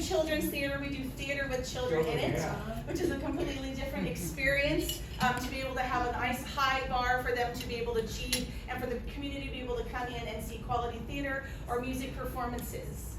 children's theater. We do theater with children in it, which is a completely different experience, to be able to have a nice high bar for them to be able to achieve, and for the community to be able to come in and see quality theater or music performances.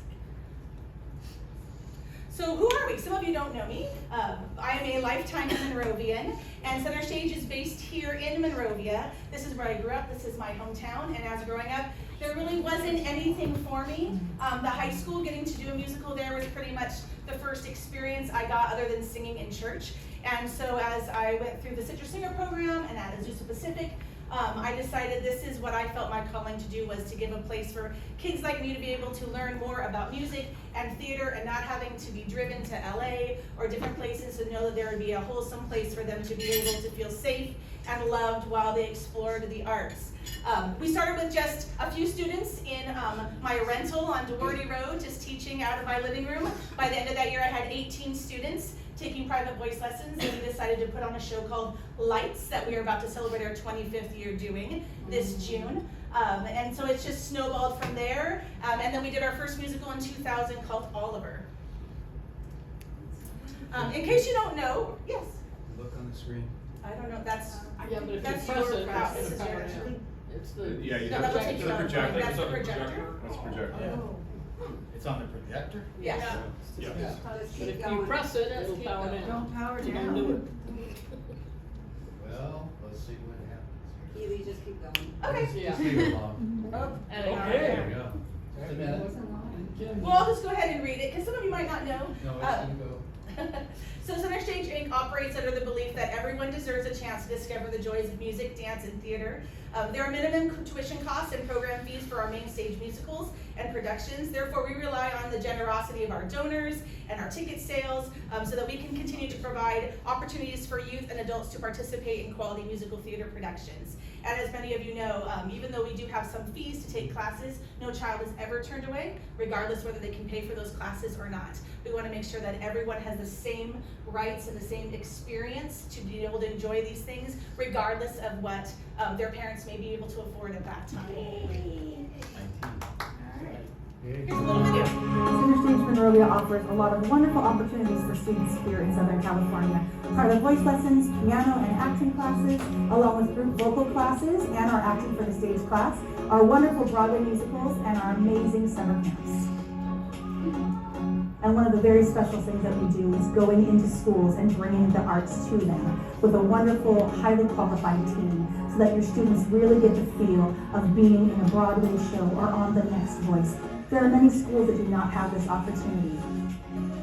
So who are we? Some of you don't know me. I am a lifetime Monrovian, and Center Stage is based here in Monrovia. This is where I grew up. This is my hometown, and as growing up, there really wasn't anything for me. The high school, getting to do a musical there was pretty much the first experience I got other than singing in church. And so as I went through the Citrus Singer program and at Azusa Pacific, I decided this is what I felt my calling to do, was to give a place for kids like me to be able to learn more about music and theater, and not having to be driven to LA or different places, to know that there would be a wholesome place for them to be able to feel safe and loved while they explored the arts. We started with just a few students in my rental on Doherty Road, just teaching out of my living room. By the end of that year, I had 18 students taking private voice lessons, and we decided to put on a show called Lights that we are about to celebrate our 25th year doing this June. And so it's just snowballed from there. And then we did our first musical in 2000 called Oliver. In case you don't know, yes? Look on the screen. I don't know, that's, Yeah, but if that's you press your it, practice, it's it's coming your- in. It's the. Yeah, you No, have that will to take the you on the projector. point. That's the It's on projector? That's the projector. It's on the projector? Yes. Yeah. But if you press it, it'll power it in. Don't power You down. don't do it. Well, let's see what happens. Keely, just keep going. Okay. Yeah. Just leave it alone. Okay. There we go. Just a minute. Well, I'll just go ahead and read it, because some of you might not know. No, it's gonna go. So Center Stage Inc. operates under the belief that everyone deserves a chance to discover the joys of music, dance, and theater. There are minimum tuition costs and program fees for our main stage musicals and productions. Therefore, we rely on the generosity of our donors and our ticket sales, so that we can continue to provide opportunities for youth and adults to participate in quality musical theater productions. And as many of you know, even though we do have some fees to take classes, no child is ever turned away, regardless whether they can pay for those classes or not. We want to make sure that everyone has the same rights and the same experience to be able to enjoy these things, regardless of what their parents may be able to afford at that time. Here's a little video. Center Stage Monrovia offers a lot of wonderful opportunities for students here in Southern California. Private voice lessons, piano and acting classes, along with group vocal classes and our Acting for the Stage class, our wonderful Broadway musicals, and our amazing summer camps. And one of the very special things that we do is going into schools and bringing the arts to them with a wonderful, highly qualified team, so that your students really get the feel of being in a Broadway show or on The Next Voice. There are many schools that do not have this opportunity.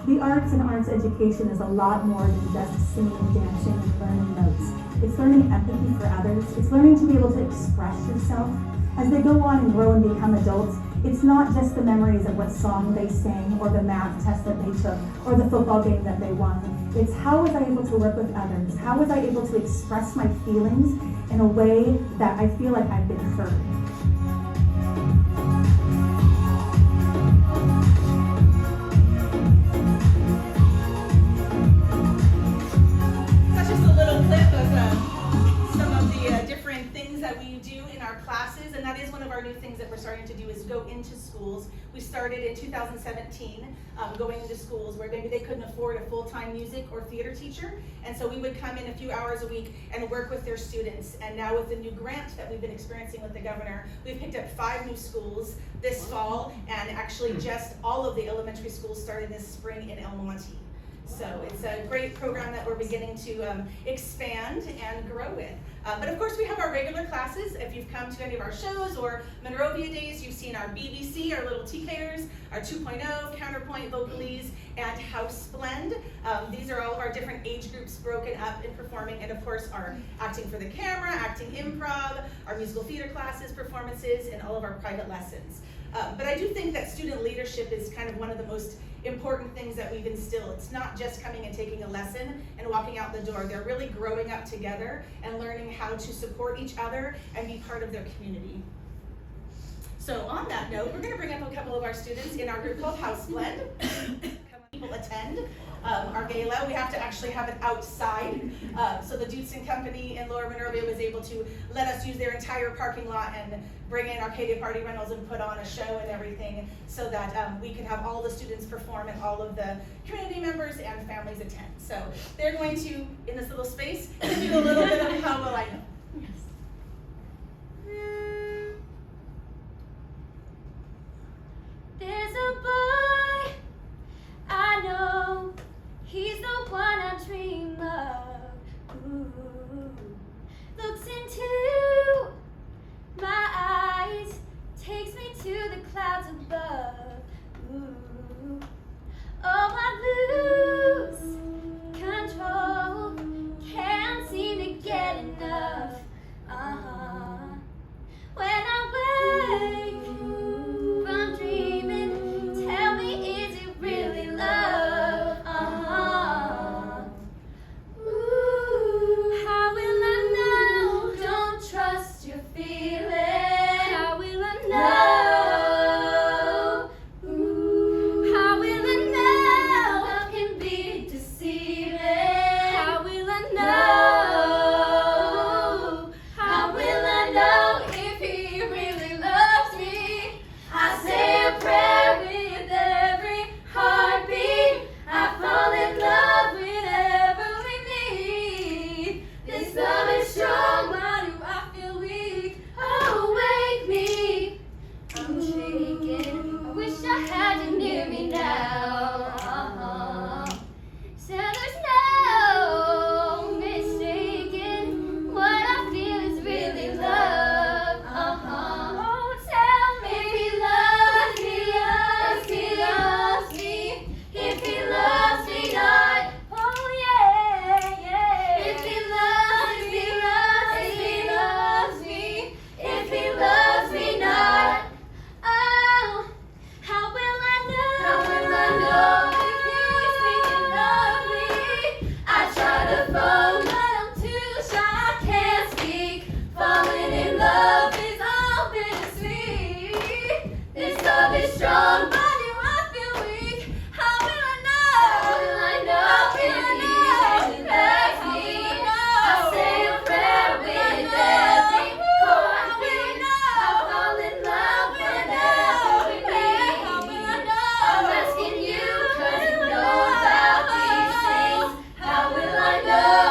The arts and arts education is a lot more than just singing, dancing, and learning notes. It's learning empathy for others. It's learning to be able to express yourself. As they go on and grow and become adults, it's not just the memories of what song they sang, or the math test that they took, or the football game that they won. It's how was I able to work with others? How was I able to express my feelings in a way that I feel like I've been heard? That's just a little clip of some of the different things that we do in our classes, and that is one of our new things that we're starting to do, is go into schools. We started in 2017 going into schools where maybe they couldn't afford a full-time music or theater teacher, and so we would come in a few hours a week and work with their students. And now with the new grant that we've been experiencing with the governor, we've picked up 5 new schools this fall, and actually just all of the elementary schools started this spring in El Monte. So it's a great program that we're beginning to expand and grow with. But of course we have our regular classes. If you've come to any of our shows or Monrovia Days, you've seen our BBC, our little TKers, our 2.0, Counterpoint, Vocalese, and House Blend. These are all of our different age groups broken up in performing, and of course our acting for the camera, acting improv, our musical theater classes, performances, and all of our private lessons. But I do think that student leadership is kind of one of the most important things that we've instilled. It's not just coming and taking a lesson and walking out the door. They're really growing up together and learning how to support each other and be part of their community. So on that note, we're going to bring up a couple of our students in our group called House Blend. people attend our gala. We have to actually have it outside. So the Dutes and Company in Lower Monrovia was able to let us use their entire parking lot and bring in Arcadia Party Rentals and put on a show and everything so that we could have all the students perform and all of the community members and families attend. So they're going to, in this little space, give you a little bit of how well I know. There's a boy I know, he's the one I dream of. Ooh. Looks into my eyes, takes me to the clouds above. Ooh. Oh, I lose control, can't seem to get enough. When I wake from dreaming, tell me, is it really love? Ooh, how will I know? Don't trust your feelings. How will I know? Ooh, how will I know? Love can be deceiving. How will I know? How will I know if he really loves me? I say a prayer with every heartbeat. I fall in love whenever we meet. This love is strong, why do I feel weak? Oh, wake me. I'm shaking. I wish I had you near me now. So there's no mistaking what I feel is really love. Oh, tell me if he loves me, if he loves me not. Oh yeah, yeah. If he loves me, if he loves me not. Oh, how will I know? How will I know if he's thinking of me? I try to phone, but I'm too shy, I can't speak. Falling in love is all bittersweet. This love is strong, but do I feel weak? How will I know? How will I know if he loves me? I say a prayer with every heartbeat. I fall in love whenever we meet. How will I know? I'm asking you 'cause you know about these things. How will I know?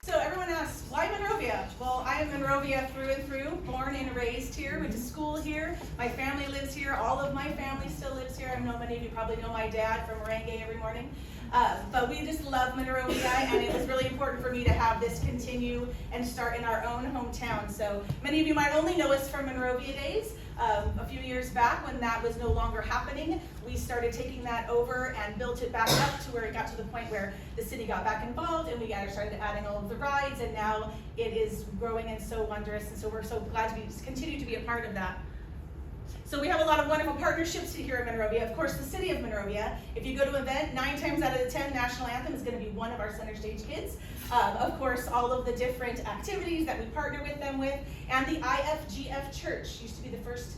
So everyone asks, why Monrovia? Well, I am Monrovia through and through, born and raised here, went to school here. My family lives here. All of my family still lives here. I know many of you probably know my dad from Merengue every morning. But we just love Monrovia, and it was really important for me to have this continue and start in our own hometown. So many of you might only know us from Monrovia days. A few years back, when that was no longer happening, we started taking that over and built it back up to where it got to the point where the city got back involved and we started adding all of the rides, and now it is growing and so wondrous, and so we're so glad to continue to be a part of that. So we have a lot of wonderful partnerships here in Monrovia. Of course, the city of Monrovia, if you go to an event, 9 times out of the 10, national anthem is going to be one of our center stage kids. Of course, all of the different activities that we partner with them with, and the IFGF Church used to be the first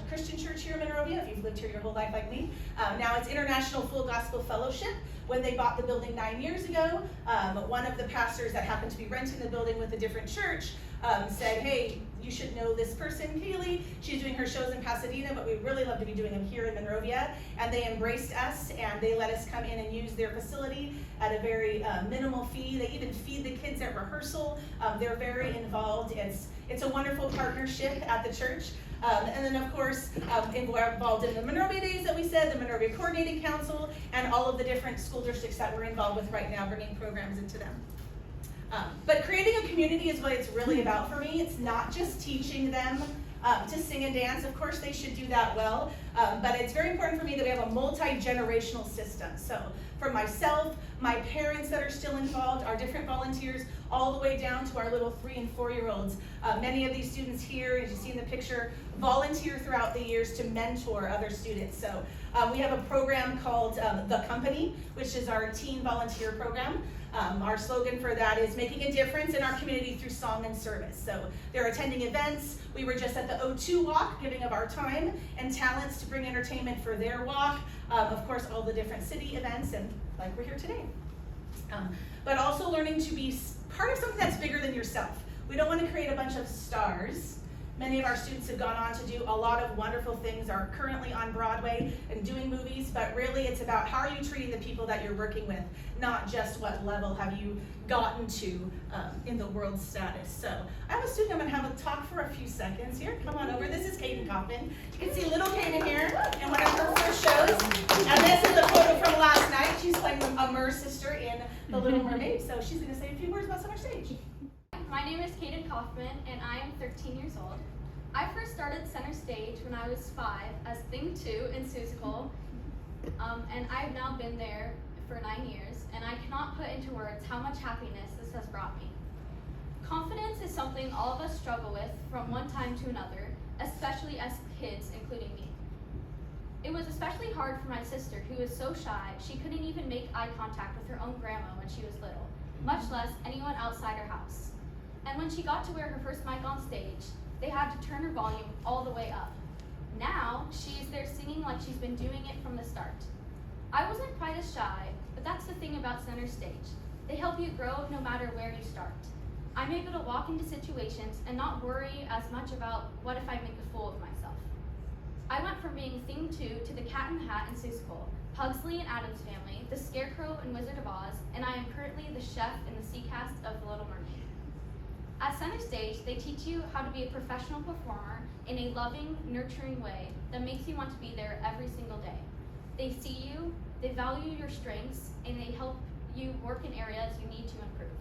Christian church here in Monrovia, if you've lived here your whole life like me. Now it's International Full Gospel Fellowship. When they bought the building 9 years ago, one of the pastors that happened to be renting the building with a different church said, hey, you should know this person, Kaylee. She's doing her shows in Pasadena, but we'd really love to be doing them here in Monrovia. And they embraced us, and they let us come in and use their facility at a very minimal fee. They even feed the kids at rehearsal. They're very involved. It's a wonderful partnership at the church. And then, of course, we're involved in the Monrovia Days that we said, the Monrovia Coordinating Council, and all of the different school districts that we're involved with right now, bringing programs into them. But creating a community is what it's really about for me. It's not just teaching them to sing and dance. Of course, they should do that well, but it's very important for me that we have a multi-generational system. So for myself, my parents that are still involved, our different volunteers, all the way down to our little 3- and 4-year-olds. Many of these students here, as you see in the picture, volunteer throughout the years to mentor other students. So we have a program called The Company, which is our teen volunteer program. Our slogan for that is making a difference in our community through song and service. So they're attending events. We were just at the O2 walk, giving of our time and talents to bring entertainment for their walk. Of course, all the different city events, and like we're here today. But also learning to be part of something that's bigger than yourself. We don't want to create a bunch of stars. Many of our students have gone on to do a lot of wonderful things, are currently on Broadway and doing movies, but really it's about how are you treating the people that you're working with, not just what level have you gotten to in the world status. So I have a student I'm going to have a talk for a few seconds here. Come on over. This is Kaden Kaufman. You can see little Kaden here in one of her first shows. And this is a photo from last night. She's playing a Mer sister in The Little Mermaid, so she's going to say a few words about Center Stage. My name is Kaden Kaufman, and I am 13 years old. I first started Center Stage when I was 5 as Thing 2 in Seussical, and I've now been there for 9 years, and I cannot put into words how much happiness this has brought me. Confidence is something all of us struggle with from one time to another, especially as kids, including me. It was especially hard for my sister, who is so shy she couldn't even make eye contact with her own grandma when she was little, much less anyone outside her house. And when she got to wear her first mic on stage, they had to turn her volume all the way up. Now, she is there singing like she's been doing it from the start. I wasn't quite as shy, but that's the thing about Center Stage. They help you grow no matter where you start. I'm able to walk into situations and not worry as much about what if I make a fool of myself. I went from being Thing 2 to the Cat in the Hat in Seussical, Pugsley and Addams Family, the Scarecrow in Wizard of Oz, and I am currently the chef in the sea cast of The Little Mermaid. At Center Stage, they teach you how to be a professional performer in a loving, nurturing way that makes you want to be there every single day. They see you, they value your strengths, and they help you work in areas you need to improve.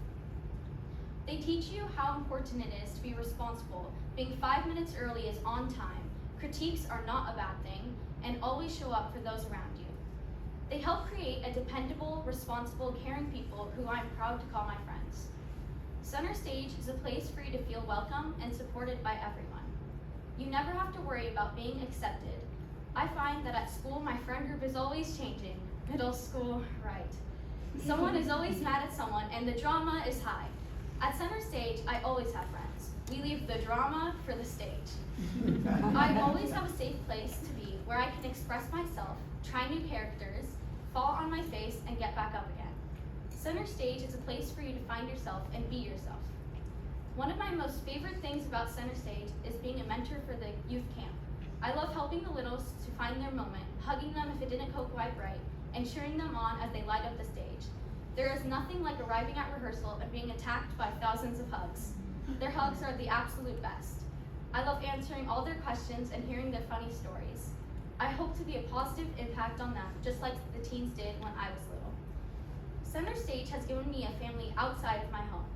They teach you how important it is to be responsible, being 5 minutes early is on time, critiques are not a bad thing, and always show up for those around you. They help create a dependable, responsible, caring people who I'm proud to call my friends. Center Stage is a place for you to feel welcome and supported by everyone. You never have to worry about being accepted. I find that at school, my friend group is always changing. Middle school, right. Someone is always mad at someone and the drama is high. At Center Stage, I always have friends. We leave the drama for the stage. I always have a safe place to be where I can express myself, try new characters, fall on my face, and get back up again. Center Stage is a place for you to find yourself and be yourself. One of my most favorite things about Center Stage is being a mentor for the youth camp. I love helping the littles to find their moment, hugging them if it didn't go quite right, and cheering them on as they light up the stage. There is nothing like arriving at rehearsal and being attacked by thousands of hugs. Their hugs are the absolute best. I love answering all their questions and hearing their funny stories. I hope to be a positive impact on them, just like the teens did when I was little. Center Stage has given me a family outside of my home.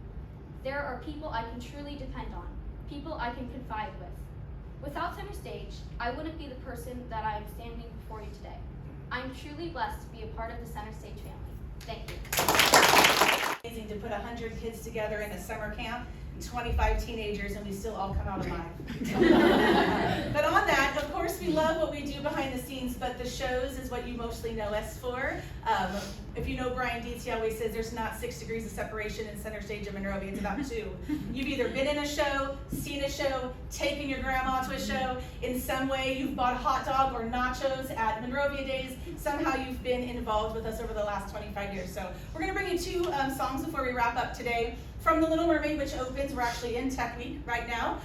There are people I can truly depend on, people I can confide with. Without Center Stage, I wouldn't be the person that I am standing before you today. I am truly blessed to be a part of the Center Stage family. Thank you. Amazing to put 100 kids together in a summer camp, 25 teenagers, and we still all come out alive. But on that, of course, we love what we do behind the scenes, but the shows is what you mostly know us for. If you know Brian Dietz, he always says there's not 6 degrees of separation in Center Stage of Monrovia, it's about 2. You've either been in a show, seen a show, taken your grandma to a show, in some way you've bought a hot dog or nachos at Monrovia Days, somehow you've been involved with us over the last 25 years. So we're gonna bring you 2 songs before we wrap up today. From The Little Mermaid, which opens, we're actually in Tech Week right now.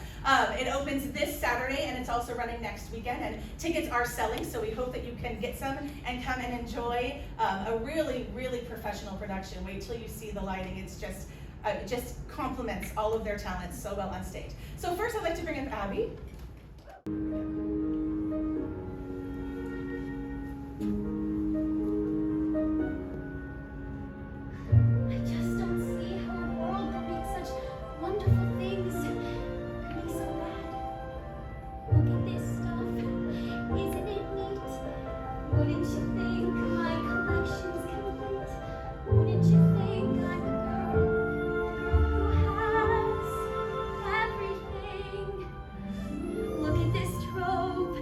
It opens this Saturday and it's also running next weekend, and tickets are selling, so we hope that you can get some and come and enjoy a really, really professional production. Wait till you see the lighting. It's just, it just complements all of their talents so well on stage. So first I'd like to bring up Abby. Look at this robe.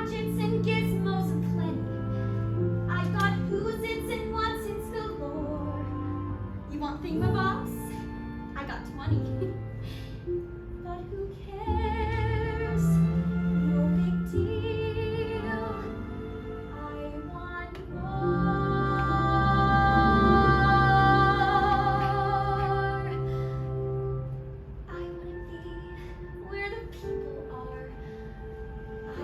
gadgets and gizmos aplenty. I got who's its and what's its galore. You want thingamabobs? I got 20. But who cares? No big deal. I want more. I wanna be where the people are. I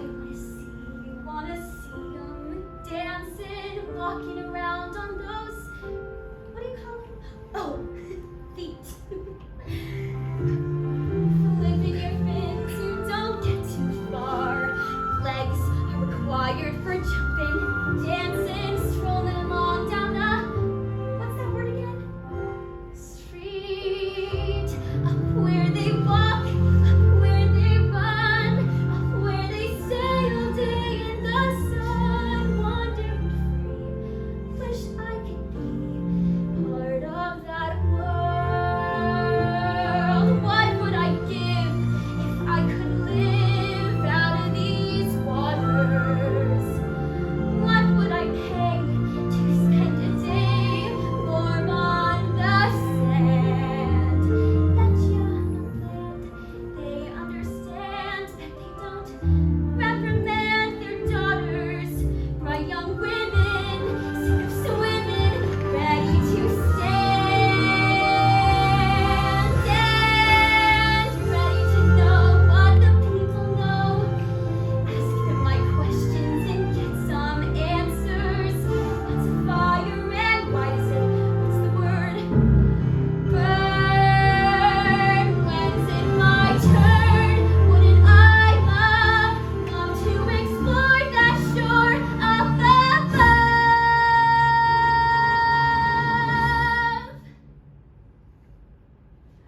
wanna see them dancing, walking around on those, what do you call them? Oh, feet. Flipping your fins, you don't get too far. Legs are required for jumping, dancing, strolling along down a, what's that word again? Street. Up where they walk, up where they run, up where they stay all day in the sun, wandering free. Wish I could be part of that world. What would I give if I could live out of these waters? What would I pay to spend a day warm on the sand? That young land, they understand that they don't reprimand their daughters. Bright young women, sick of swimming, ready to stand and ready to know what the people know. Ask them my questions and get some answers. What's fire and why does it, what's the word? Burn. When's it my turn? Wouldn't I love to explore that shore up above?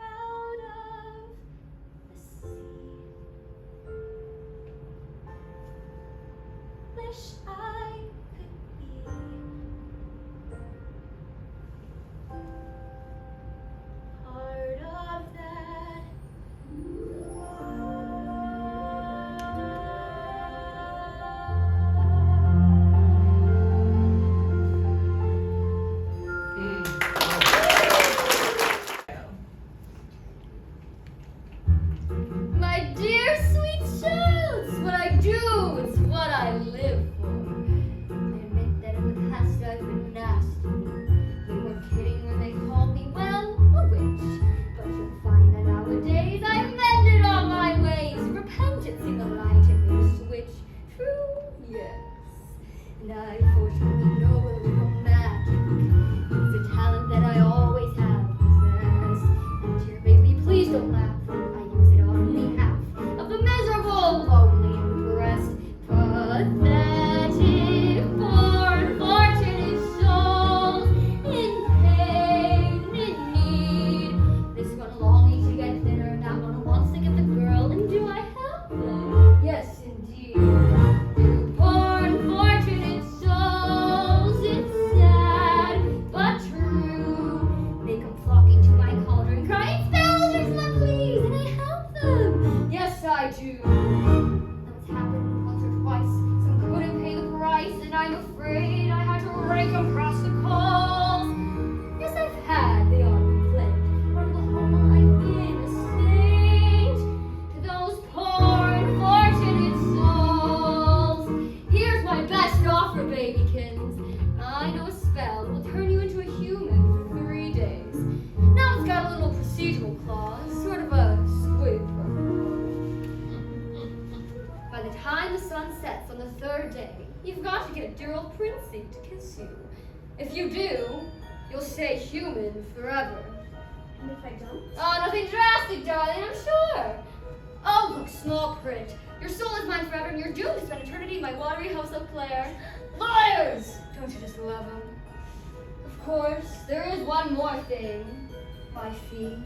Out of the sea. Wish I could be part of that My dear sweet child, it's what I do, it's what I live for. I admit that in the past I've been nasty. They were kidding when they called me, well, a witch. But you'll find that nowadays I've mended all my ways. Repentance in the light and made a switch. True, yes. And I fortunately know a little magic. It's a talent that I always have possessed. And dear baby, please don't laugh. I use it on behalf of the miserable, lonely, and depressed, pathetic, poor, unfortunate souls in pain, in need. This one longing to get thinner, that one wants to get the girl, and do I help them? Yes, indeed. You poor, unfortunate souls, it's sad, but true. Make 'em flocking to my cauldron, crying, "Soldiers, love, please," and I help them. Yes, I do. That's happened once or twice. Some couldn't pay the price, and I'm afraid I had to rake across the coals. Yes, I've had the odd complaint. From the whole, I've been a saint to those poor, unfortunate souls. Here's my best offer, babykins. I know a spell that will turn you into a human for 3 days. Now it's got a little procedural clause, sort of a squid program. By the time the sun sets on the 3rd day, you've got to get a dear old princey to kiss you. If you do, you'll stay human forever. And if I don't? Oh, nothing drastic, darling, I'm sure. Oh, look, small print. Your soul is mine forever, and you're doomed to spend eternity in my watery house of Clare. Liars! Don't you just love them? Of course, there is one more thing. My fee.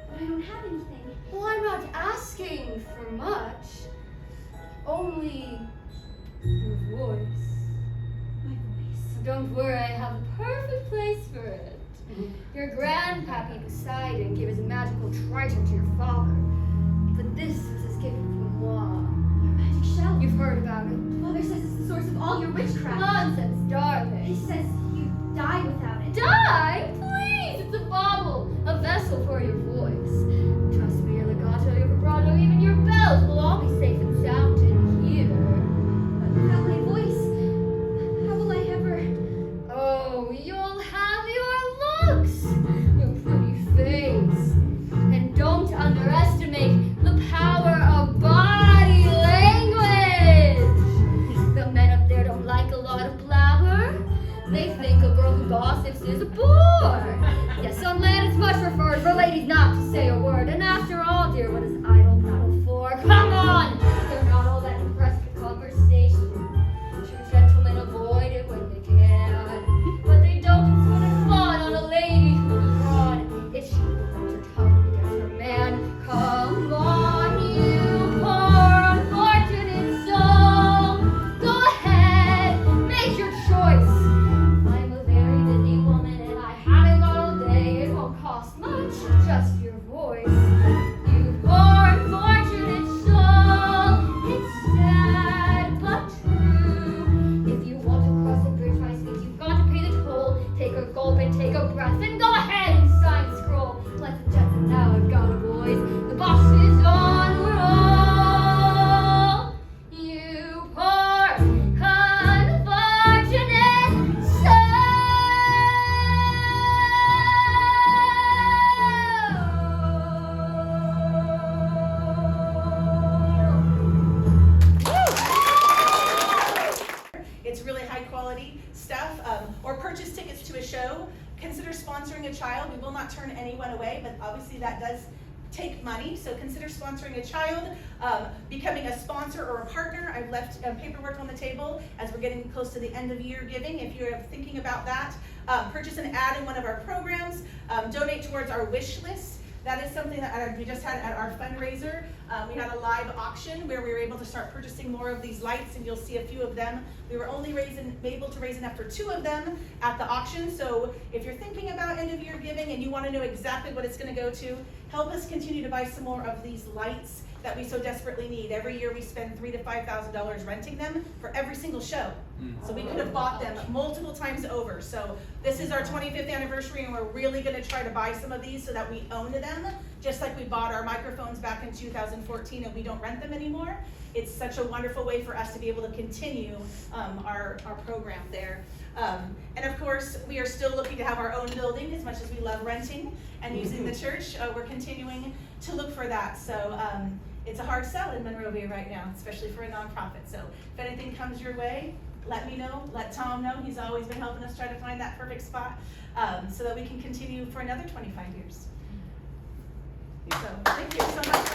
But I don't have anything. Well, I'm not asking for much. Only your voice. My voice. Don't worry, I have the perfect place for it. Your grandpappy Poseidon gave his magical trident to your father. But this is his gift from moi. Your magic shell. You've heard about it. voice cracked. Nonsense, darling. He says you die without it. Die? Please, it's a bauble, a vessel for your voice. Trust me, your legato, your vibrato, even your bells will all be safe and sound in here. But without my voice, how will I ever? Oh, you'll have your looks, your pretty face, and don't underestimate the power of body language. The men up there don't like a lot of blabber. They think a girl who gossips is a bore. Yes, on land it's much preferred for ladies not to say a word. And after all, dear, what is idle prattle for? Come on! They're not all that impressed with conversation. True gentlemen avoid it when they can. But they don't put a fun on a lady who's abroad. If she holds her tongue against her man, come on, you poor unfortunate soul. Go ahead, make your choice. I'm a very busy woman and I haven't got all day. It won't cost much, just your voice. You poor unfortunate soul. It's sad but true. If you want to cross a bridge, my sweet, you've got to pay the toll. Take a gulp and take a breath and go ahead and sign the scroll. Let the Jetson now have got it, boys. The boss is on roll. You poor unfortunate It's really high quality stuff. Or purchase tickets to a show. Consider sponsoring a child. We will not turn anyone away, but obviously that does take money. So consider sponsoring a child, becoming a sponsor or a partner. I've left paperwork on the table as we're getting close to the end of year giving. If you're thinking about that, purchase an ad in one of our programs, donate towards our wish list. That is something that we just had at our fundraiser. We had a live auction where we were able to start purchasing more of these lights, and you'll see a few of them. We were only able to raise enough for 2 of them at the auction. So if you're thinking about end of year giving and you want to know exactly what it's going to go to, help us continue to buy some more of these lights that we so desperately need. Every year we spend $3,000 to $5,000 renting them for every single show. So we could have bought them multiple times over. So this is our 25th anniversary and we're really going to try to buy some of these so that we own them, just like we bought our microphones back in 2014 and we don't rent them anymore. It's such a wonderful way for us to be able to continue our program there. And of course, we are still looking to have our own building as much as we love renting and using the church. We're continuing to look for that. So it's a hard sell in Monrovia right now, especially for a nonprofit. So if anything comes your way, let me know, let Tom know. He's always been helping us try to find that perfect spot so that we can continue for another 25 years. So thank you so much.